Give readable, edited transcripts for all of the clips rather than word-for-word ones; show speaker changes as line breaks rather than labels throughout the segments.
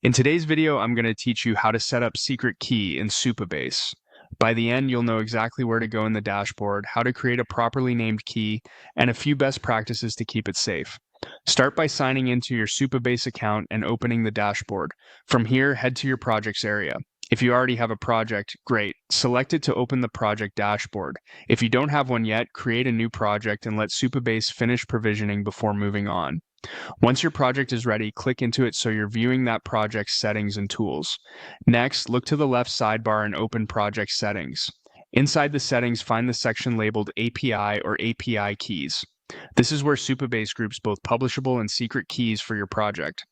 In today's video, I'm going to teach you how to set up secret key in Supabase. By the end, you'll know exactly where to go in the dashboard, how to create a properly named key, and a few best practices to keep it safe. Start by signing into your Supabase account and opening the dashboard. From here, head to your projects area. If you already have a project, great. Select it to open the project dashboard. If you don't have one yet, create a new project and let Supabase finish provisioning before moving on. Once your project is ready, click into it so you're viewing that project's settings and tools. Next, look to the left sidebar and open Project Settings. Inside the settings, find the section labeled API or API Keys. This is where Supabase groups both publishable and secret keys for your project.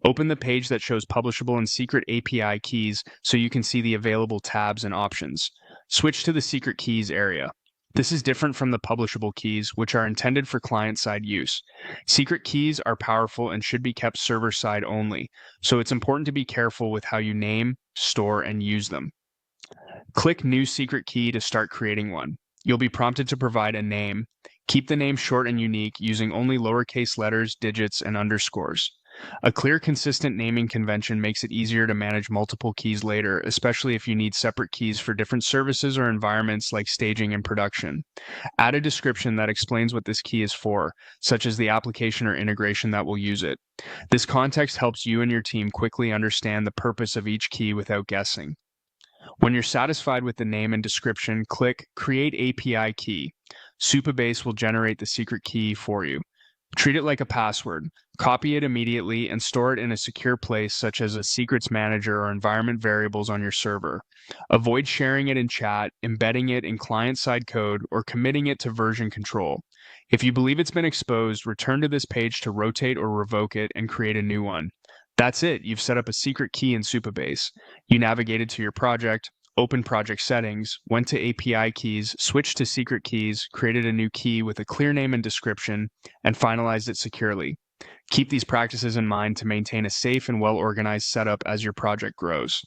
Open the page that shows publishable and secret API keys so you can see the available tabs and options. Switch to the secret keys area. This is different from the publishable keys, which are intended for client-side use. Secret keys are powerful and should be kept server-side only, so it's important to be careful with how you name, store, and use them. Click New Secret Key to start creating one. You'll be prompted to provide a name. Keep the name short and unique, using only lowercase letters, digits, and underscores. A clear, consistent naming convention makes it easier to manage multiple keys later, especially if you need separate keys for different services or environments like staging and production. Add a description that explains what this key is for, such as the application or integration that will use it. This context helps you and your team quickly understand the purpose of each key without guessing. When you're satisfied with the name and description, click Create API Key. Supabase will generate the secret key for you. Treat it like a password. Copy it immediately and store it in a secure place such as a secrets manager or environment variables on your server. Avoid sharing it in chat, embedding it in client-side code, or committing it to version control. If you believe it's been exposed, return to this page to rotate or revoke it and create a new one. That's it. You've set up a secret key in Supabase. You navigated to your project, opened project settings, went to API keys, switched to secret keys, created a new key with a clear name and description, and finalized it securely. Keep these practices in mind to maintain a safe and well-organized setup as your project grows.